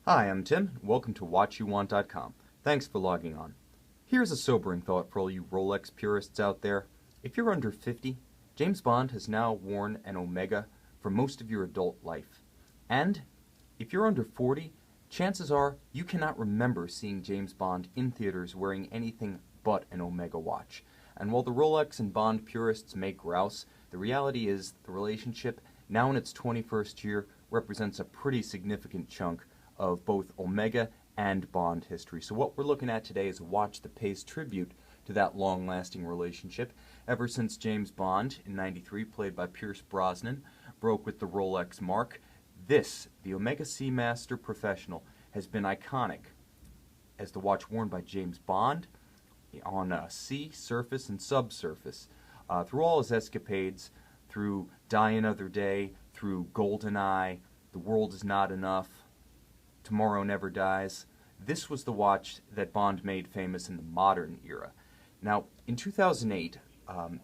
Hi, I'm Tim, and welcome to WatchYouWant.com. Thanks for logging on. Here's a sobering thought for all you Rolex purists out there. If you're under 50, James Bond has now worn an Omega for most of your adult life. And if you're under 40, chances are you cannot remember seeing James Bond in theaters wearing anything but an Omega watch. And while the Rolex and Bond purists may grouse, the reality is the relationship, now in its 21st year, represents a pretty significant chunk of both Omega and Bond history. So what we're looking at today is a watch that pays tribute to that long-lasting relationship ever since James Bond in '93, played by Brosnan, broke with the Rolex mark. This, the Omega Seamaster Professional, has been iconic as the watch worn by James Bond on sea, surface, and subsurface. Through all his escapades, through Die Another Day, through Goldeneye, The World Is Not Enough, Tomorrow Never Dies. This was the watch that Bond made famous in the modern era. Now, in 2008,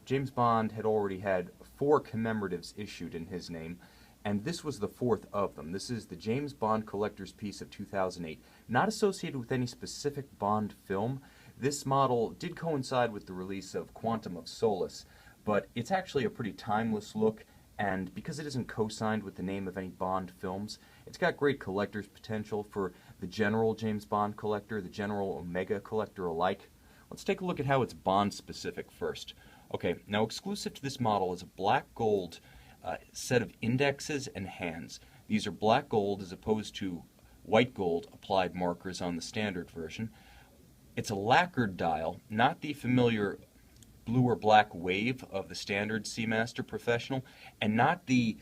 James Bond had already had 4 commemoratives issued in his name, and this was the 4th of them. This is the James Bond Collector's Piece of 2008. Not associated with any specific Bond film. This model did coincide with the release of Quantum of Solace, but it's actually a pretty timeless look, and because it isn't co-signed with the name of any Bond films, it's got great collector's potential for the general James Bond collector, the general Omega collector alike. Let's take a look at how it's Bond specific first. Okay, now exclusive to this model is a black gold set of indexes and hands. These are black gold as opposed to white gold applied markers on the standard version. It's a lacquered dial, not the familiar blue or black wave of the standard Seamaster Professional, and not the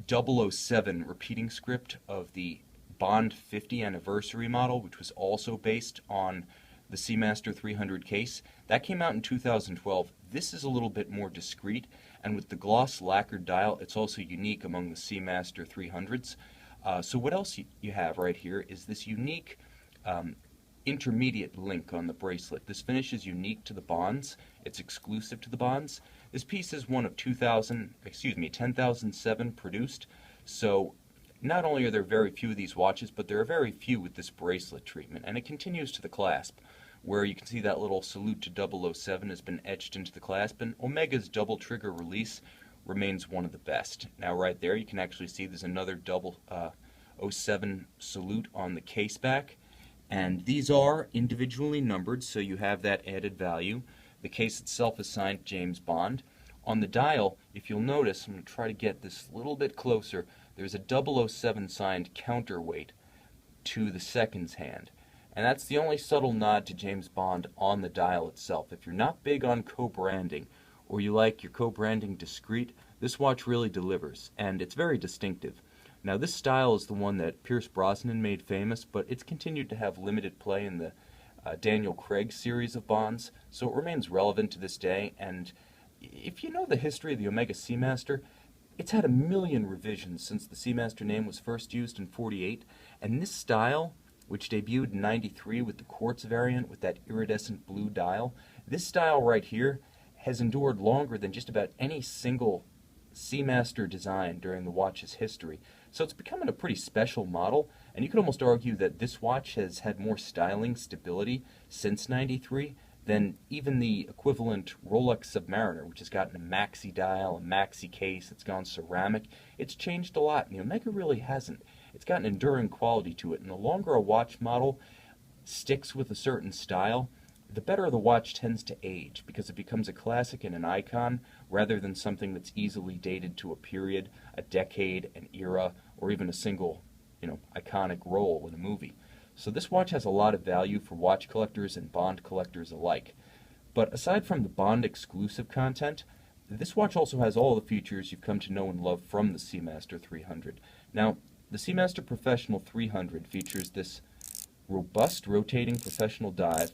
007 repeating script of the Bond 50 anniversary model, which was also based on the Seamaster 300 case. That came out in 2012. This is a little bit more discreet, and with the gloss lacquered dial, it's also unique among the Seamaster 300s. So what else you have right here is this unique intermediate link on the bracelet. This finish is unique to the Bonds. It's exclusive to the Bonds. This piece is one of 10,007 produced. So not only are there very few of these watches, but there are very few with this bracelet treatment. And it continues to the clasp, where you can see that little salute to 007 has been etched into the clasp, and Omega's double trigger release remains one of the best. Now right there you can actually see there's another 007 salute on the case back. And these are individually numbered, so you have that added value. The case itself is signed James Bond. On the dial, if you'll notice, I'm going to try to get this a little bit closer, there's a 007 signed counterweight to the seconds hand. And that's the only subtle nod to James Bond on the dial itself. If you're not big on co-branding, or you like your co-branding discreet, this watch really delivers, and it's very distinctive. Now this style is the one that Brosnan made famous, but it's continued to have limited play in the Daniel Craig series of Bonds, so it remains relevant to this day. And if you know the history of the Omega Seamaster, it's had a million revisions since the Seamaster name was first used in '48, and this style, which debuted in '93 with the quartz variant with that iridescent blue dial, this style right here has endured longer than just about any single Seamaster design during the watch's history. So it's becoming a pretty special model, and you could almost argue that this watch has had more styling stability since '93 than even the equivalent Rolex Submariner, which has gotten a maxi dial, a maxi case, it's gone ceramic. It's changed a lot, and the Omega really hasn't. It's got an enduring quality to it, and the longer a watch model sticks with a certain style, the better the watch tends to age, because it becomes a classic and an icon rather than something that's easily dated to a period, a decade, an era, or even a single, iconic role in a movie. So this watch has a lot of value for watch collectors and Bond collectors alike. But aside from the Bond exclusive content, this watch also has all the features you've come to know and love from the Seamaster 300. Now, the Seamaster Professional 300 features this robust rotating professional dial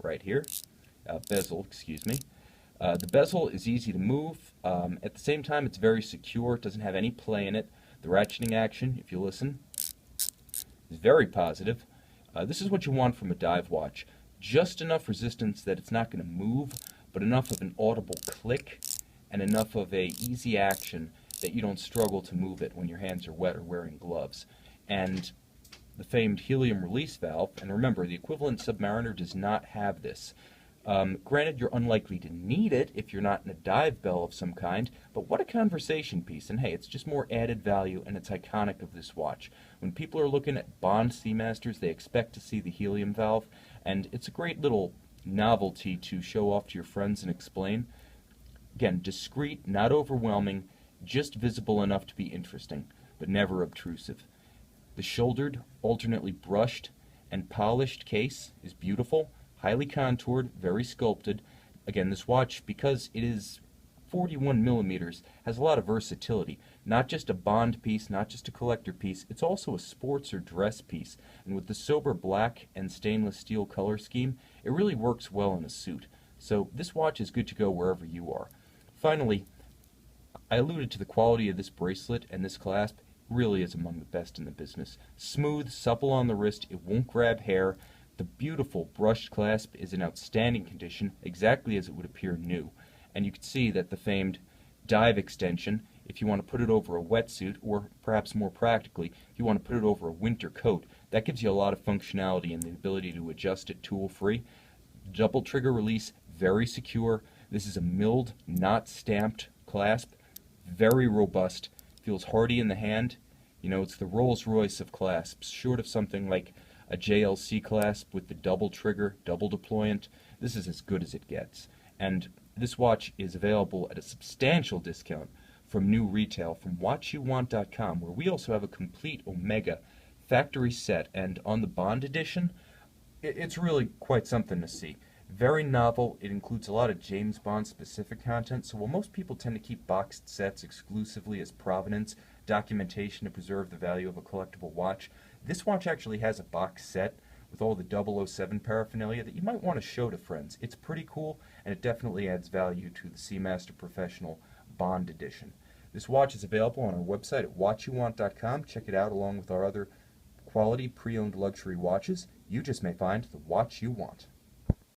right here, bezel, excuse me. The bezel is easy to move. At the same time, it's very secure. It doesn't have any play in it. The ratcheting action, if you listen, is very positive. This is what you want from a dive watch. Just enough resistance that it's not going to move, but enough of an audible click and enough of a easy action that you don't struggle to move it when your hands are wet or wearing gloves. And the famed helium release valve, and remember, the equivalent Submariner does not have this. Granted, you're unlikely to need it if you're not in a dive bell of some kind, but what a conversation piece. And hey, it's just more added value, and it's iconic of this watch. When people are looking at Bond Seamasters, they expect to see the helium valve, and it's a great little novelty to show off to your friends and explain. Again, discreet, not overwhelming, just visible enough to be interesting, but never obtrusive. The shouldered, alternately brushed and polished case is beautiful, highly contoured, very sculpted. Again, this watch, because it is 41 millimeters, has a lot of versatility. Not just a Bond piece, not just a collector piece, it's also a sports or dress piece. And with the sober black and stainless steel color scheme, it really works well in a suit. So this watch is good to go wherever you are. Finally, I alluded to the quality of this bracelet, and this clasp really is among the best in the business. Smooth, supple on the wrist, it won't grab hair. The beautiful brushed clasp is in outstanding condition, exactly as it would appear new. And you can see that the famed dive extension, if you want to put it over a wetsuit, or perhaps more practically, if you want to put it over a winter coat, that gives you a lot of functionality and the ability to adjust it tool-free. Double trigger release, very secure. This is a milled, not stamped clasp, very robust, feels hardy in the hand. You know, it's the Rolls-Royce of clasps, short of something like a JLC clasp with the double trigger, double deployant. This is as good as it gets. And this watch is available at a substantial discount from new retail from watchyouwant.com, where we also have a complete Omega factory set, and on the Bond edition, it's really quite something to see. Very novel. It includes a lot of James Bond specific content, so while most people tend to keep boxed sets exclusively as provenance, documentation to preserve the value of a collectible watch, this watch actually has a box set with all the 007 paraphernalia that you might want to show to friends. It's pretty cool, and it definitely adds value to the Seamaster Professional Bond Edition. This watch is available on our website at watchyouwant.com. Check it out along with our other quality pre-owned luxury watches. You just may find the watch you want.